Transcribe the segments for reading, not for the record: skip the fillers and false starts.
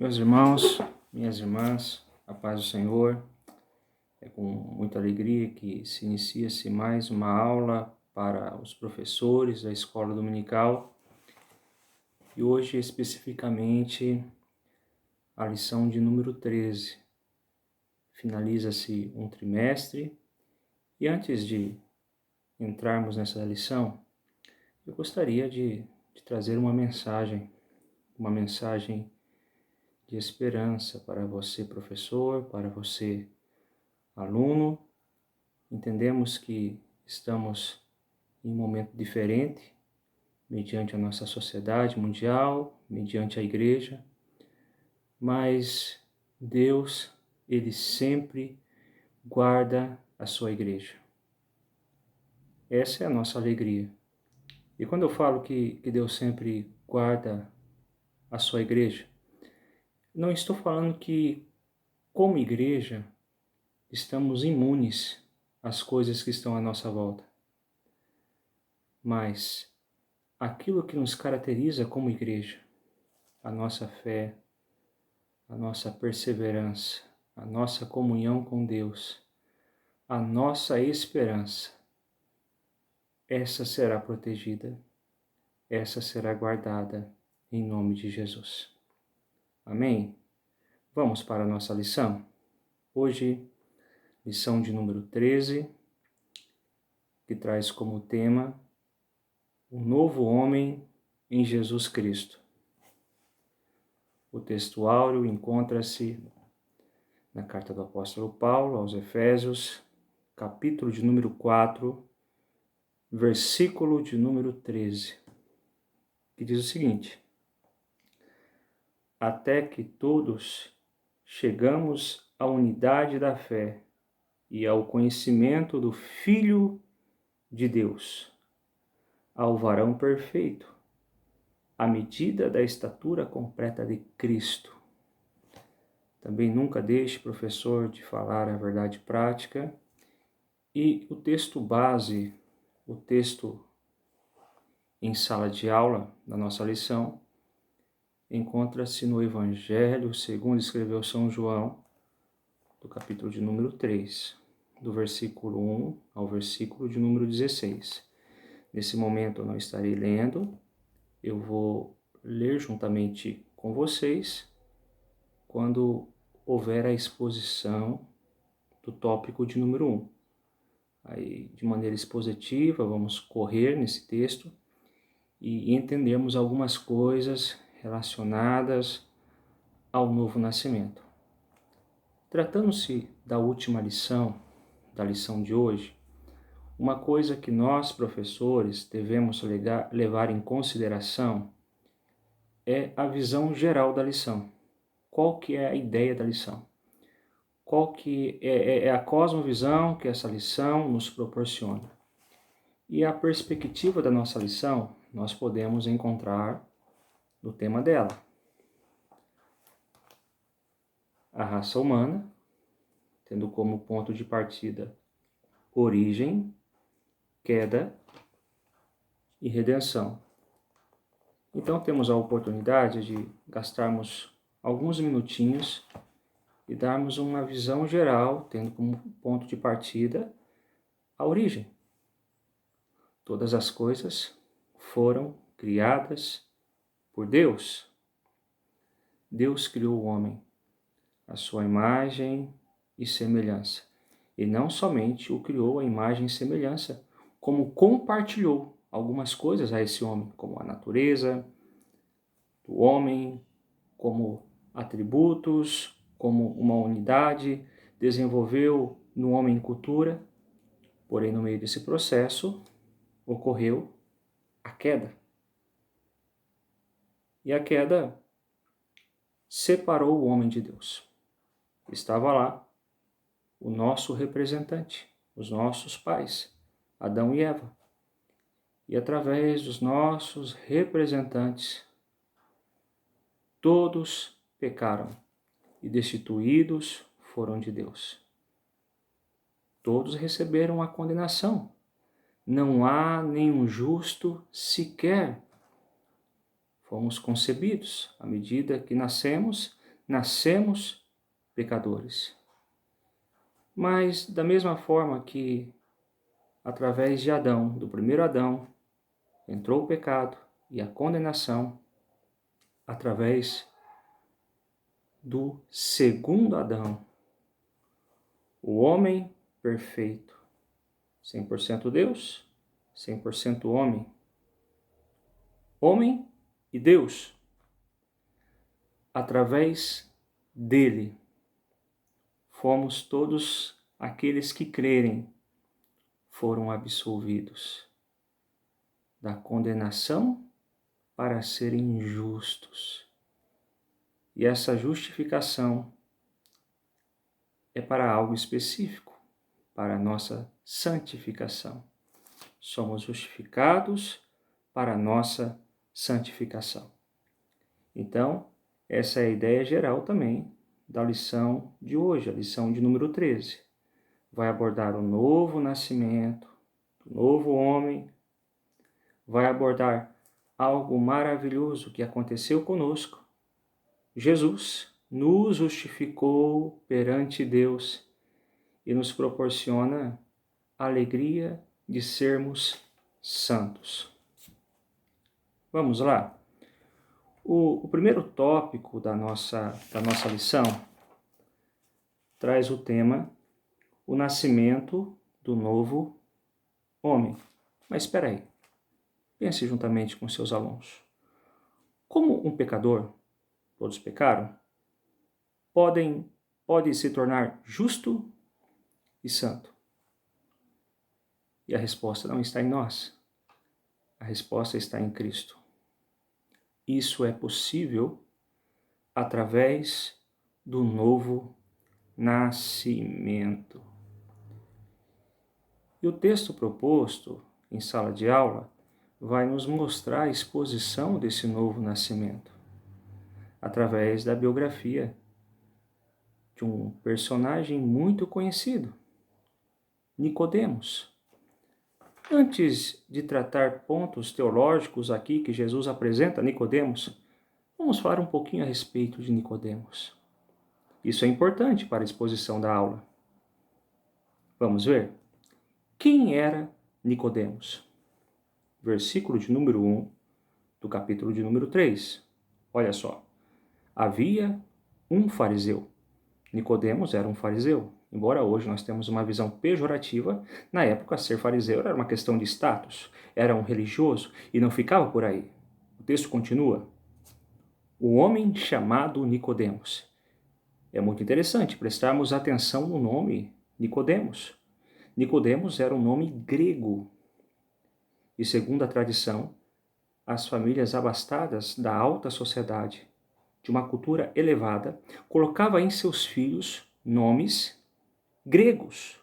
Meus irmãos, minhas irmãs, a paz do Senhor, é com muita alegria que se inicia-se mais uma aula para os professores da Escola Dominical e hoje especificamente a lição de número 13. Finaliza-se um trimestre e antes de entrarmos nessa lição, eu gostaria de trazer uma mensagem de esperança para você, professor, para você, aluno. Entendemos que estamos em um momento diferente, mediante a nossa sociedade mundial, mediante a igreja, mas Deus, Ele sempre guarda a sua igreja. Essa é a nossa alegria. E quando eu falo que Deus sempre guarda a sua igreja, não estou falando que, como igreja, estamos imunes às coisas que estão à nossa volta. Mas aquilo que nos caracteriza como igreja, a nossa fé, a nossa perseverança, a nossa comunhão com Deus, a nossa esperança, essa será protegida, essa será guardada em nome de Jesus. Amém? Vamos para a nossa lição? Hoje, lição de número 13, que traz como tema o novo homem em Jesus Cristo. O texto áureo encontra-se na carta do apóstolo Paulo aos Efésios, capítulo de número 4, versículo de número 13, que diz o seguinte: até que todos chegamos à unidade da fé e ao conhecimento do Filho de Deus, ao varão perfeito, à medida da estatura completa de Cristo. Também nunca deixe, professor, de falar a verdade prática. E o texto base, o texto em sala de aula da nossa lição, encontra-se no Evangelho segundo escreveu São João, do capítulo de número 3, do versículo 1 ao versículo de número 16. Nesse momento eu não estarei lendo, eu vou ler juntamente com vocês quando houver a exposição do tópico de número 1. Aí, de maneira expositiva, vamos correr nesse texto e entendermos algumas coisas relacionadas ao novo nascimento. Tratando-se da última lição, da lição de hoje, uma coisa que nós, professores, devemos levar em consideração é a visão geral da lição. Qual que é a ideia da lição? Qual que é a cosmovisão que essa lição nos proporciona? E a perspectiva da nossa lição nós podemos encontrar no tema dela. A raça humana, tendo como ponto de partida origem, queda e redenção. Então temos a oportunidade de gastarmos alguns minutinhos e darmos uma visão geral, tendo como ponto de partida a origem. Todas as coisas foram criadas por Deus. Deus criou o homem à sua imagem e semelhança. E não somente o criou à imagem e semelhança, como compartilhou algumas coisas a esse homem, como a natureza do homem, como atributos, como uma unidade, desenvolveu no homem cultura. Porém, no meio desse processo, ocorreu a queda. E a queda separou o homem de Deus. Estava lá o nosso representante, os nossos pais, Adão e Eva. E através dos nossos representantes, todos pecaram e destituídos foram de Deus. Todos receberam a condenação. Não há nenhum justo sequer. Fomos concebidos. À medida que nascemos, nascemos pecadores. Mas da mesma forma que através de Adão, do primeiro Adão, entrou o pecado e a condenação, através do segundo Adão, o homem perfeito, 100% Deus, 100% homem, homem e Deus, através dele, fomos todos aqueles que crerem, foram absolvidos da condenação para serem justos. E essa justificação é para algo específico, para a nossa santificação. Somos justificados para a nossa santificação. Então, essa é a ideia geral também da lição de hoje, a lição de número 13. Vai abordar o novo nascimento, o novo homem, vai abordar algo maravilhoso que aconteceu conosco. Jesus nos justificou perante Deus e nos proporciona a alegria de sermos santos. Vamos lá? O primeiro tópico da nossa lição traz o tema o nascimento do novo homem. Mas espera aí, pense juntamente com seus alunos. Como um pecador, todos pecaram, pode se tornar justo e santo? E a resposta não está em nós. A resposta está em Cristo. Isso é possível através do novo nascimento. E o texto proposto em sala de aula vai nos mostrar a exposição desse novo nascimento através da biografia de um personagem muito conhecido, Nicodemos. Antes de tratar pontos teológicos aqui que Jesus apresenta a Nicodemos, vamos falar um pouquinho a respeito de Nicodemos. Isso é importante para a exposição da aula. Vamos ver? Quem era Nicodemos? Versículo de número 1 do capítulo de número 3. Olha só. Havia um fariseu. Nicodemos era um fariseu. Embora hoje nós temos uma visão pejorativa, na época ser fariseu era uma questão de status, era um religioso e não ficava por aí. O texto continua. O homem chamado Nicodemos. É muito interessante prestarmos atenção no nome Nicodemos. Nicodemos era um nome grego. E segundo a tradição, as famílias abastadas da alta sociedade, de uma cultura elevada, colocava em seus filhos nomes gregos.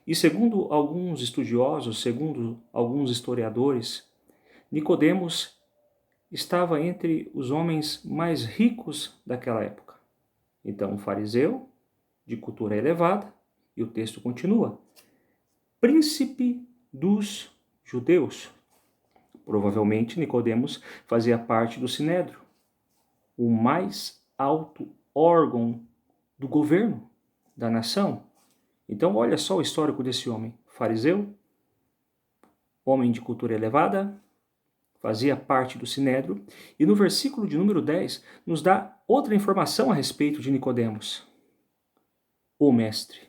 E segundo alguns estudiosos, segundo alguns historiadores, Nicodemos estava entre os homens mais ricos daquela época. Então, um fariseu, de cultura elevada, e o texto continua, príncipe dos judeus. Provavelmente Nicodemos fazia parte do Sinédrio, o mais alto órgão do governo da nação. Então, olha só o histórico desse homem. Fariseu, homem de cultura elevada, fazia parte do Sinédrio, e no versículo de número 10 nos dá outra informação a respeito de Nicodemos. O mestre.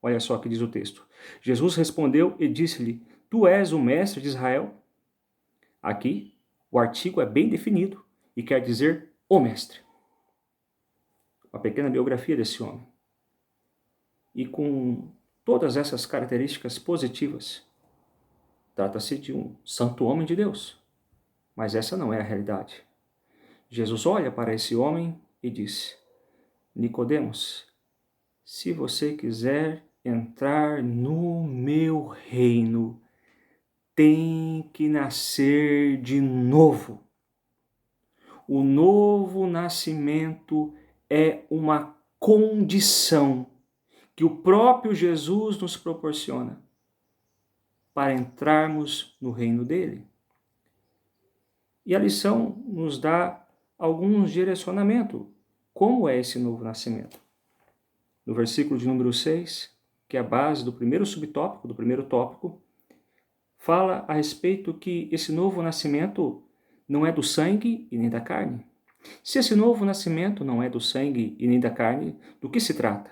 Olha só o que diz o texto. Jesus respondeu e disse-lhe, tu és o mestre de Israel? Aqui, o artigo é bem definido e quer dizer o mestre. Uma pequena biografia desse homem. E com todas essas características positivas, trata-se de um santo homem de Deus. Mas essa não é a realidade. Jesus olha para esse homem e diz, Nicodemos, se você quiser entrar no meu reino, tem que nascer de novo. O novo nascimento é uma condição que o próprio Jesus nos proporciona para entrarmos no reino dele. E a lição nos dá alguns direcionamentos como é esse novo nascimento. No versículo de número 6, que é a base do primeiro subtópico, do primeiro tópico, fala a respeito que esse novo nascimento não é do sangue e nem da carne. Se esse novo nascimento não é do sangue e nem da carne, do que se trata?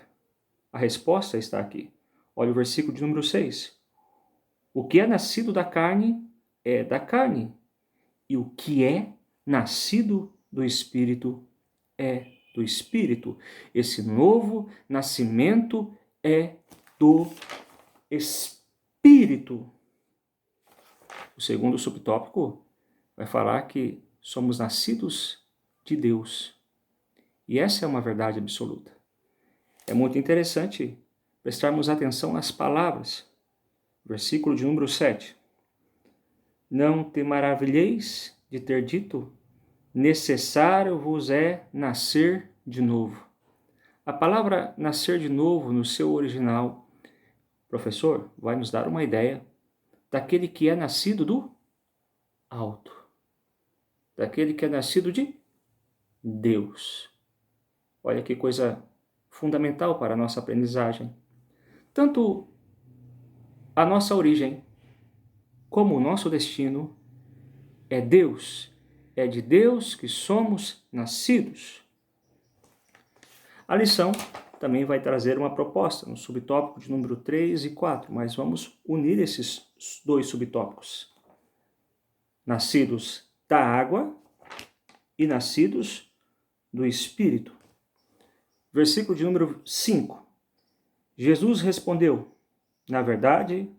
A resposta está aqui. Olha o versículo de número 6. O que é nascido da carne é da carne, e o que é nascido do Espírito é do Espírito. Esse novo nascimento é do Espírito. O segundo subtópico vai falar que somos nascidos de Deus. E essa é uma verdade absoluta. É muito interessante prestarmos atenção nas palavras. Versículo de número 7. Não te maravilheis de ter dito, necessário vos é nascer de novo. A palavra nascer de novo no seu original, professor, vai nos dar uma ideia daquele que é nascido do alto, daquele que é nascido de Deus. Olha que coisa fundamental para a nossa aprendizagem. Tanto a nossa origem como o nosso destino é Deus. É de Deus que somos nascidos. A lição também vai trazer uma proposta no subtópico de número 3 e 4, mas vamos unir esses dois subtópicos. Nascidos da água e nascidos do Espírito. Versículo de número 5. Jesus respondeu, na verdade,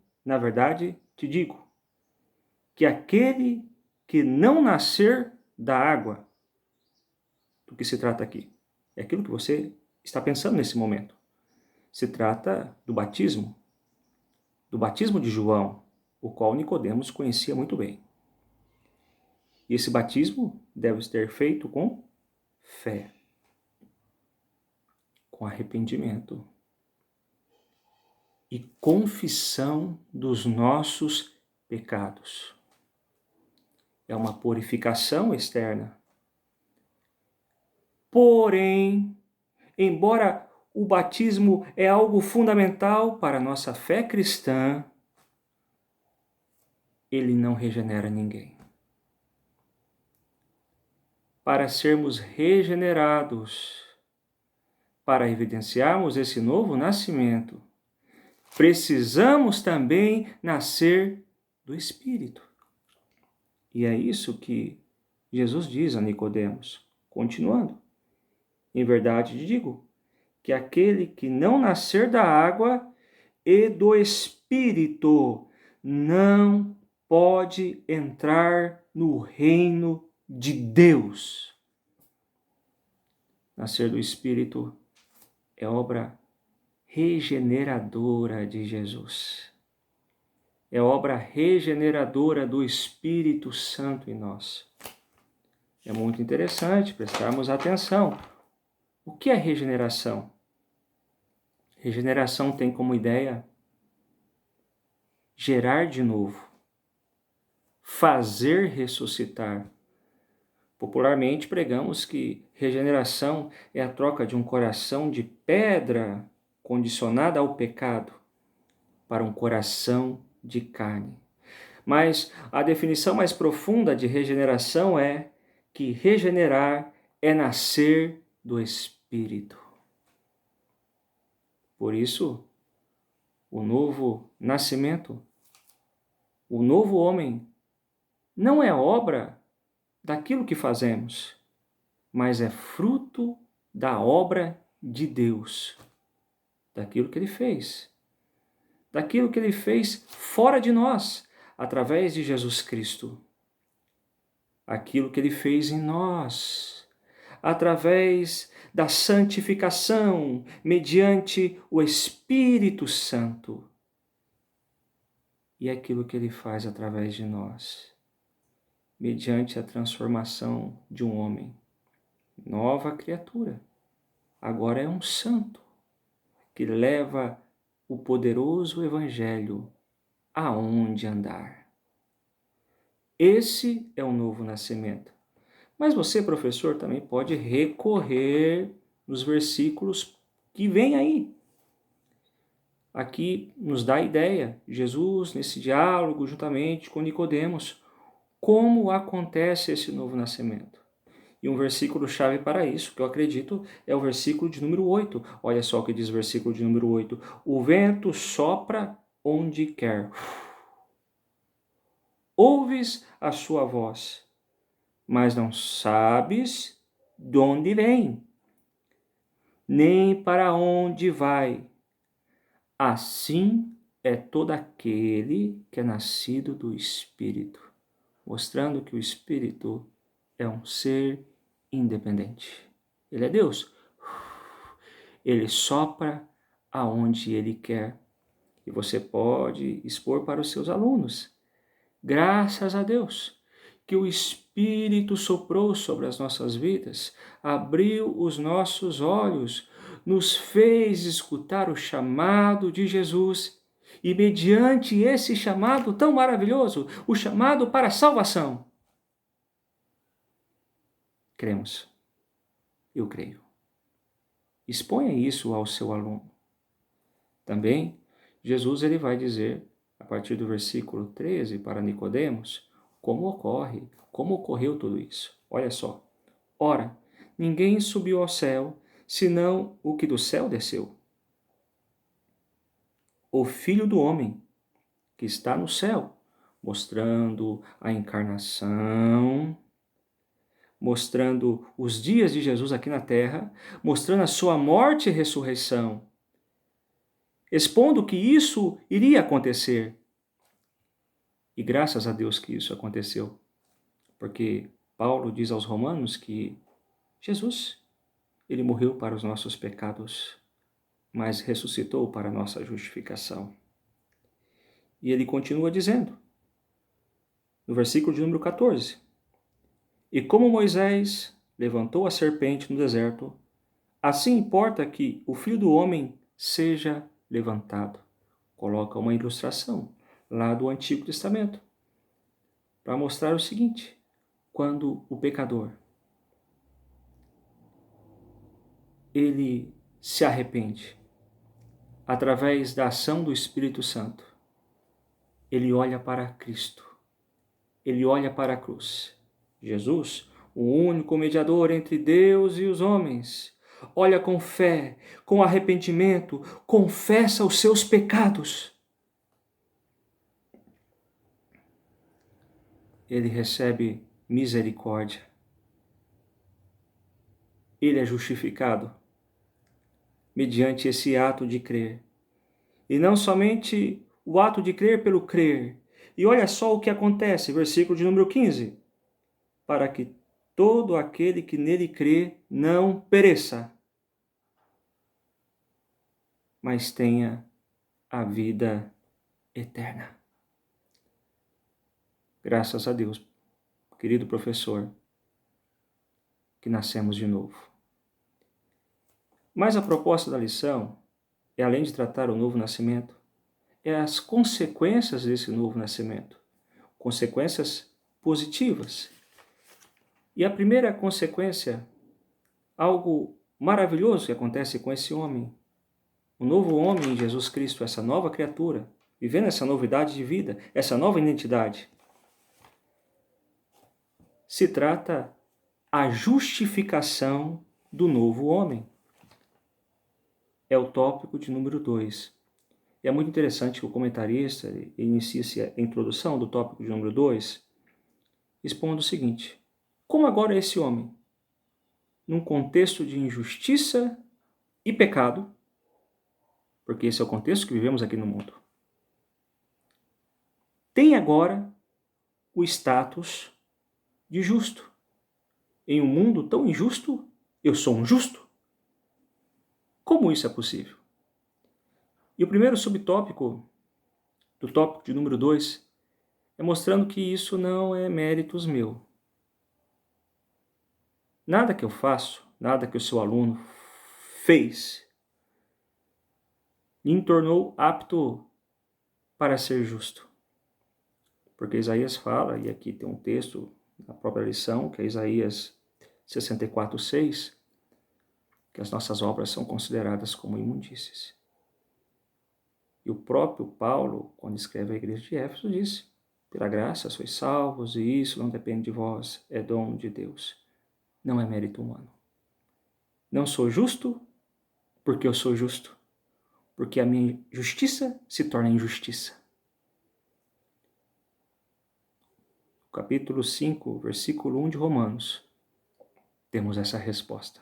te digo, que aquele que não nascer da água, do que se trata aqui? É aquilo que você está pensando nesse momento. Se trata do batismo de João, o qual Nicodemos conhecia muito bem. E esse batismo deve ser feito com fé, com arrependimento e confissão dos nossos pecados. É uma purificação externa. Porém, embora o batismo é algo fundamental para a nossa fé cristã, ele não regenera ninguém. Para sermos regenerados, para evidenciarmos esse novo nascimento, precisamos também nascer do Espírito. E é isso que Jesus diz a Nicodemos, continuando. Em verdade te digo, que aquele que não nascer da água e do Espírito não pode entrar no reino de Deus. Nascer do Espírito é obra regeneradora de Jesus. É obra regeneradora do Espírito Santo em nós. É muito interessante prestarmos atenção. O que é regeneração? Regeneração tem como ideia gerar de novo, fazer ressuscitar. Popularmente pregamos que regeneração é a troca de um coração de pedra condicionada ao pecado para um coração de carne. Mas a definição mais profunda de regeneração é que regenerar é nascer do Espírito. Por isso, o novo nascimento, o novo homem, não é obra daquilo que fazemos, mas é fruto da obra de Deus, daquilo que Ele fez. Daquilo que Ele fez fora de nós, através de Jesus Cristo. Aquilo que Ele fez em nós, através da santificação, mediante o Espírito Santo. E aquilo que Ele faz através de nós, mediante a transformação de um homem. Nova criatura. Agora é um santo, que leva o poderoso Evangelho aonde andar. Esse é o novo nascimento. Mas você, professor, também pode recorrer nos versículos que vem aí. Aqui nos dá a ideia, Jesus, nesse diálogo juntamente com Nicodemos, como acontece esse novo nascimento. E um versículo-chave para isso, que eu acredito, é o versículo de número 8. Olha só o que diz o versículo de número 8. O vento sopra onde quer. Ouves a sua voz, mas não sabes de onde vem, nem para onde vai. Assim é todo aquele que é nascido do Espírito, mostrando que o Espírito é um ser independente. Ele é Deus. Ele sopra aonde ele quer. E você pode expor para os seus alunos. Graças a Deus que o Espírito soprou sobre as nossas vidas, abriu os nossos olhos, nos fez escutar o chamado de Jesus e, mediante esse chamado tão maravilhoso, o chamado para a salvação, cremos. Eu creio. Exponha isso ao seu aluno. Também, Jesus ele vai dizer, a partir do versículo 13, para Nicodemos, como ocorreu tudo isso. Olha só. Ora, ninguém subiu ao céu, senão o que do céu desceu. O Filho do Homem, que está no céu, mostrando a encarnação, mostrando os dias de Jesus aqui na terra, mostrando a sua morte e ressurreição, expondo que isso iria acontecer. E graças a Deus que isso aconteceu, porque Paulo diz aos Romanos que Jesus, ele morreu para os nossos pecados, mas ressuscitou para a nossa justificação. E ele continua dizendo, no versículo de número 14, e como Moisés levantou a serpente no deserto, assim importa que o Filho do Homem seja levantado. Coloca uma ilustração lá do Antigo Testamento, para mostrar o seguinte, quando o pecador, ele se arrepende, através da ação do Espírito Santo, ele olha para Cristo, ele olha para a cruz. Jesus, o único mediador entre Deus e os homens, olha com fé, com arrependimento, confessa os seus pecados. Ele recebe misericórdia. Ele é justificado mediante esse ato de crer. E não somente o ato de crer pelo crer. E olha só o que acontece, versículo de número 15. Para que todo aquele que nele crê não pereça, mas tenha a vida eterna. Graças a Deus, querido professor, que nascemos de novo. Mas a proposta da lição é, além de tratar o novo nascimento, é as consequências desse novo nascimento. Consequências positivas. E a primeira consequência, algo maravilhoso que acontece com esse homem, o novo homem em Jesus Cristo, essa nova criatura, vivendo essa novidade de vida, essa nova identidade, se trata a justificação do novo homem. É o tópico de número 2. E é muito interessante que o comentarista inicie a introdução do tópico de número 2, expondo o seguinte: como agora esse homem, num contexto de injustiça e pecado, porque esse é o contexto que vivemos aqui no mundo, tem agora o status de justo. Em um mundo tão injusto, eu sou um justo? Como isso é possível? E o primeiro subtópico do tópico de número 2 é mostrando que isso não é méritos meu. Nada que eu faço, nada que o seu aluno fez, me tornou apto para ser justo. Porque Isaías fala, e aqui tem um texto a própria lição, que é Isaías 64:6, que as nossas obras são consideradas como imundícies. E o próprio Paulo, quando escreve à igreja de Éfeso, disse: pela graça sois salvos, e isso não depende de vós, é dom de Deus. Não é mérito humano. Não sou justo porque eu sou justo, porque a minha justiça se torna injustiça. Capítulo 5, versículo 1 de Romanos, temos essa resposta.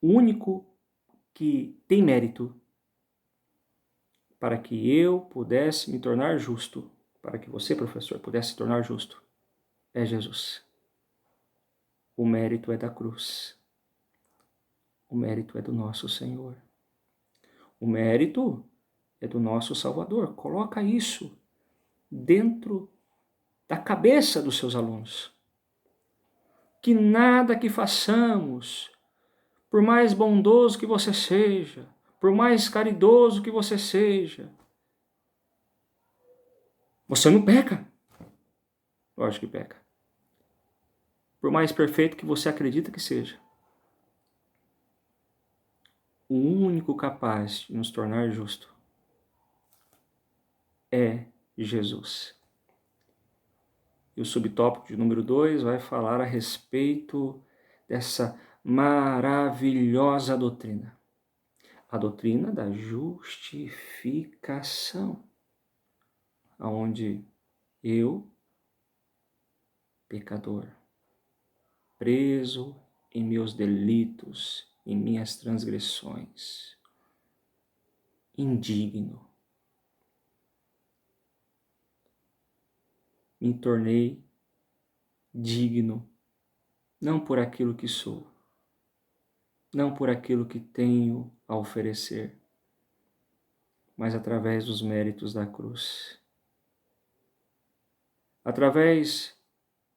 O único que tem mérito para que eu pudesse me tornar justo, para que você, professor, pudesse se tornar justo, é Jesus. O mérito é da cruz. O mérito é do nosso Senhor. O mérito é do nosso Salvador. Coloca isso dentro da cabeça dos seus alunos. Que nada que façamos, por mais bondoso que você seja, por mais caridoso que você seja, você não peca. Lógico que peca. Por mais perfeito que você acredita que seja, o único capaz de nos tornar justo é Jesus. E o subtópico de número 2 vai falar a respeito dessa maravilhosa doutrina. A doutrina da justificação, onde eu, pecador, preso em meus delitos, em minhas transgressões, indigno, me tornei digno, não por aquilo que sou, não por aquilo que tenho a oferecer, mas através dos méritos da cruz. Através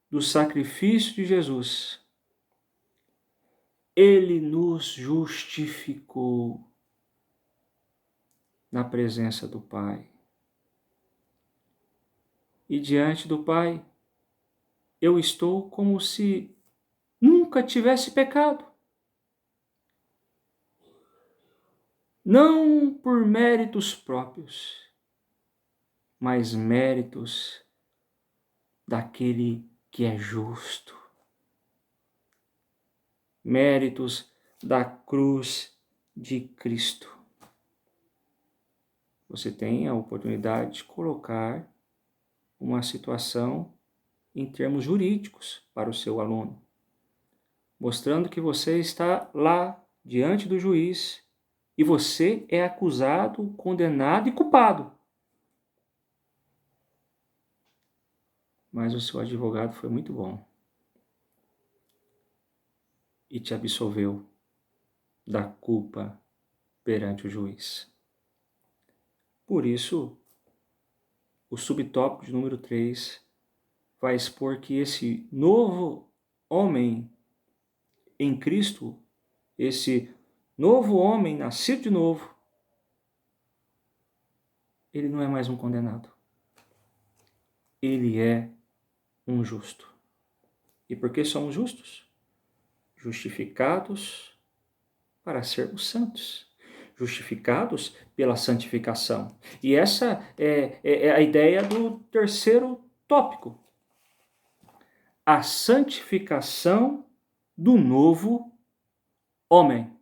do sacrifício de Jesus, Ele nos justificou na presença do Pai. E diante do Pai, eu estou como se nunca tivesse pecado. Não por méritos próprios, mas méritos daquele que é justo. Méritos da cruz de Cristo. Você tem a oportunidade de colocar uma situação em termos jurídicos para o seu aluno, mostrando que você está lá diante do juiz e você é acusado, condenado e culpado. Mas o seu advogado foi muito bom e te absolveu da culpa perante o juiz. Por isso, o subtópico de número 3 vai expor que esse novo homem em Cristo, esse novo homem nascido de novo, ele não é mais um condenado. Ele é um justo. E por que somos justos? Justificados para sermos santos. Justificados pela santificação. E essa é a ideia do terceiro tópico. A santificação do novo homem.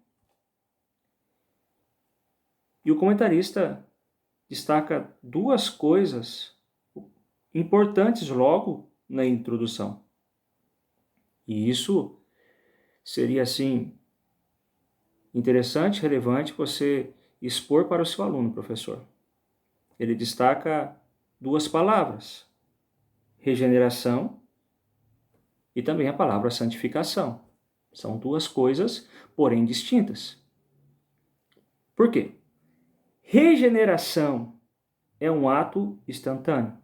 E o comentarista destaca duas coisas importantes logo na introdução. E isso seria, assim, interessante, relevante você expor para o seu aluno, professor. Ele destaca duas palavras: regeneração e também a palavra santificação. São duas coisas, porém distintas. Por quê? Regeneração é um ato instantâneo.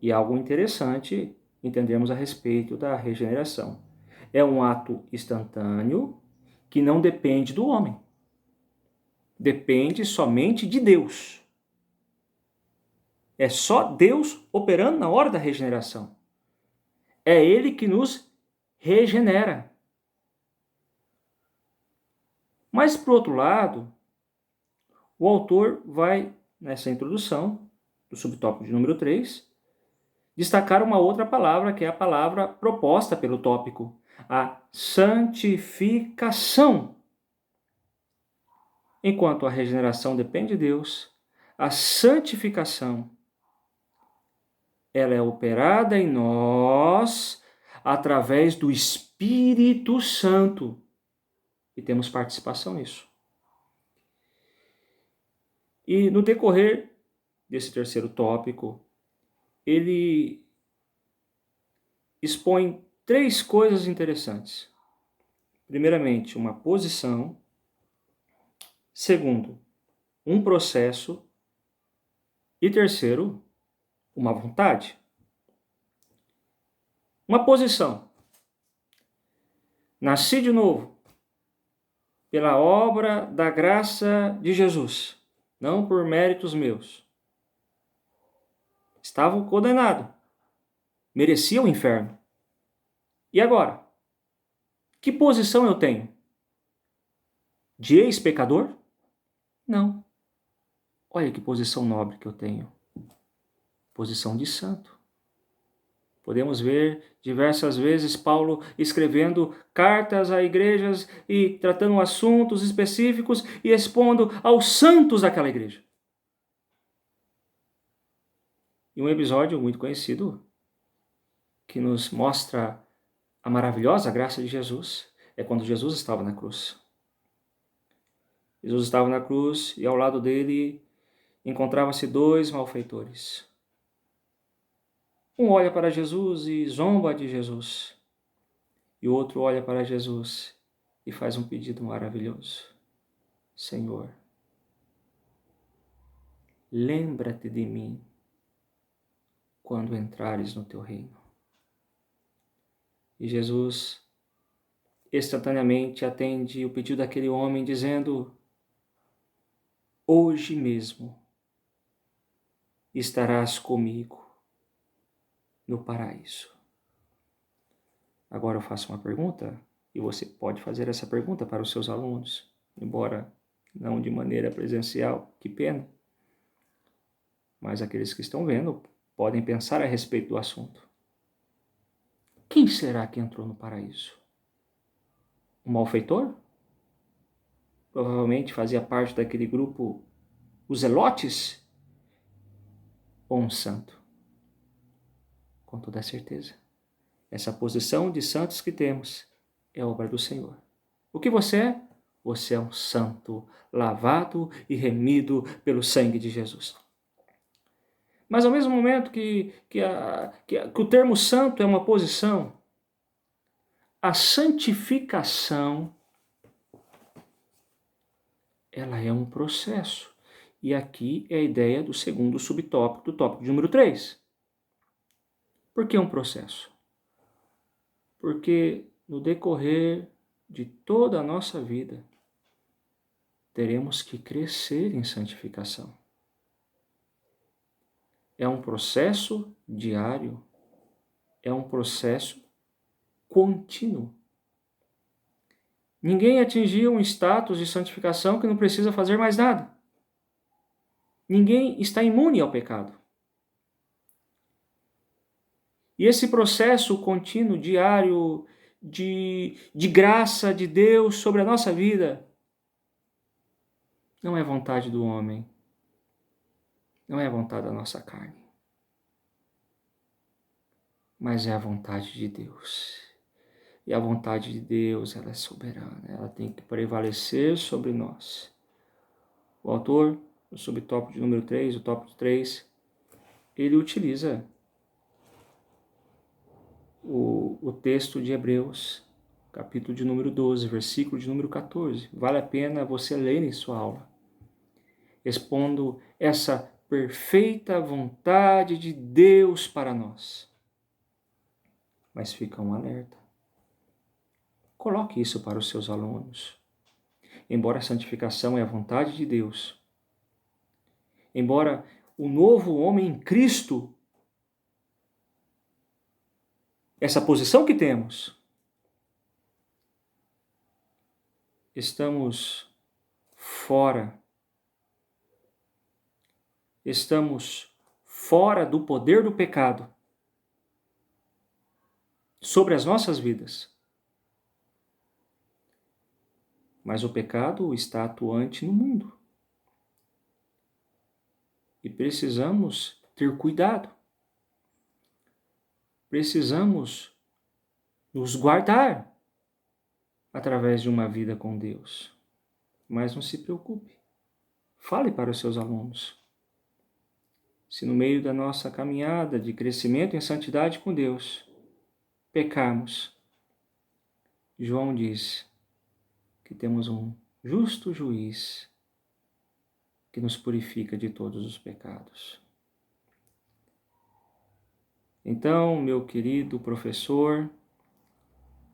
E algo interessante entendemos a respeito da regeneração. É um ato instantâneo que não depende do homem. Depende somente de Deus. É só Deus operando na hora da regeneração. É Ele que nos regenera. Mas, por outro lado, o autor vai, nessa introdução, do subtópico de número 3, destacar uma outra palavra, que é a palavra proposta pelo tópico, a santificação. Enquanto a regeneração depende de Deus, a santificação ela é operada em nós através do Espírito Santo. E temos participação nisso. E no decorrer desse terceiro tópico, ele expõe 3 coisas interessantes. Primeiramente, uma posição. Segundo, um processo. E terceiro, uma vontade. Uma posição. Nasci de novo pela obra da graça de Jesus, não por méritos meus. Estava condenado. Merecia o inferno. E agora? Que posição eu tenho? De ex-pecador? Não. Olha que posição nobre que eu tenho. Posição de santo. Podemos ver diversas vezes Paulo escrevendo cartas a igrejas e tratando assuntos específicos e expondo aos santos daquela igreja. E um episódio muito conhecido que nos mostra a maravilhosa graça de Jesus é quando Jesus estava na cruz. Jesus estava na cruz e ao lado dele encontravam-se 2 malfeitores. Um olha para Jesus e zomba de Jesus. E o outro olha para Jesus e faz um pedido maravilhoso. Senhor, lembra-te de mim quando entrares no teu reino. E Jesus instantaneamente atende o pedido daquele homem dizendo: hoje mesmo estarás comigo no paraíso. Agora eu faço uma pergunta, e você pode fazer essa pergunta para os seus alunos, embora não de maneira presencial, que pena. Mas aqueles que estão vendo podem pensar a respeito do assunto. Quem será que entrou no paraíso? Um malfeitor? Provavelmente fazia parte daquele grupo, os zelotes? Ou um santo? Com toda certeza. Essa posição de santos que temos é obra do Senhor. O que você é? Você é um santo, lavado e remido pelo sangue de Jesus. Mas ao mesmo momento que o termo santo é uma posição, a santificação ela é um processo. E aqui é a ideia do segundo subtópico, do tópico de número 3. Por que um processo? Porque no decorrer de toda a nossa vida, teremos que crescer em santificação. É um processo diário, é um processo contínuo. Ninguém atingiu um status de santificação que não precisa fazer mais nada. Ninguém está imune ao pecado. E esse processo contínuo, diário, de graça de Deus sobre a nossa vida, não é vontade do homem, não é vontade da nossa carne, mas é a vontade de Deus. E a vontade de Deus, ela é soberana, ela tem que prevalecer sobre nós. O autor, no subtópico de número 3, o tópico 3, ele utiliza o texto de Hebreus, capítulo de número 12, versículo de número 14. Vale a pena você ler em sua aula, expondo essa perfeita vontade de Deus para nós. Mas fica um alerta. Coloque isso para os seus alunos. Embora a santificação é a vontade de Deus, embora o novo homem em Cristo, essa posição que temos, estamos fora do poder do pecado sobre as nossas vidas. Mas o pecado está atuante no mundo. E precisamos ter cuidado. Precisamos nos guardar através de uma vida com Deus. Mas não se preocupe. Fale para os seus alunos. Se no meio da nossa caminhada de crescimento em santidade com Deus, pecarmos, João diz que temos um justo juiz que nos purifica de todos os pecados. Então, meu querido professor,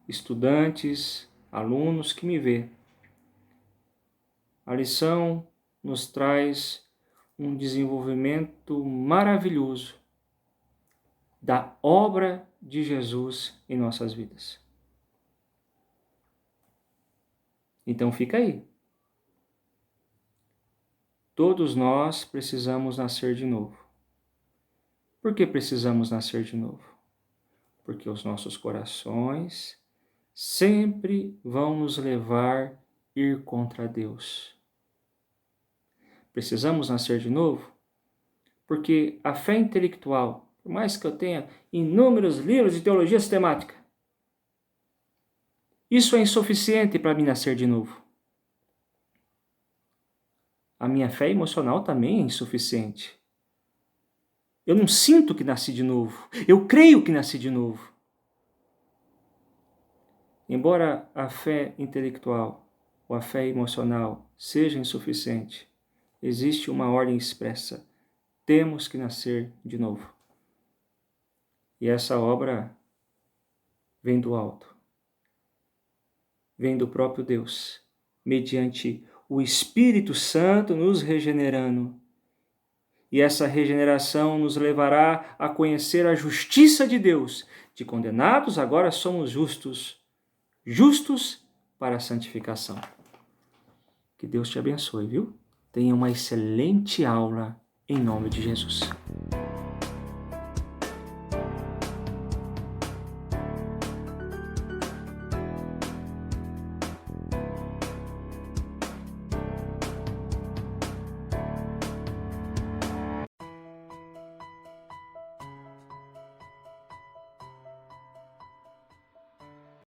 estudantes, alunos que me vê, a lição nos traz um desenvolvimento maravilhoso da obra de Jesus em nossas vidas. Então fica aí. Todos nós precisamos nascer de novo. Por que precisamos nascer de novo? Porque os nossos corações sempre vão nos levar a ir contra Deus. Precisamos nascer de novo porque a fé intelectual, por mais que eu tenha inúmeros livros de teologia sistemática, isso é insuficiente para me nascer de novo. A minha fé emocional também é insuficiente. Eu não sinto que nasci de novo. Eu creio que nasci de novo. Embora a fé intelectual ou a fé emocional seja insuficiente, existe uma ordem expressa. Temos que nascer de novo. E essa obra vem do alto. Vem do próprio Deus, mediante o Espírito Santo nos regenerando. E essa regeneração nos levará a conhecer a justiça de Deus. De condenados, agora somos justos para a santificação. Que Deus te abençoe, viu? Tenha uma excelente aula em nome de Jesus.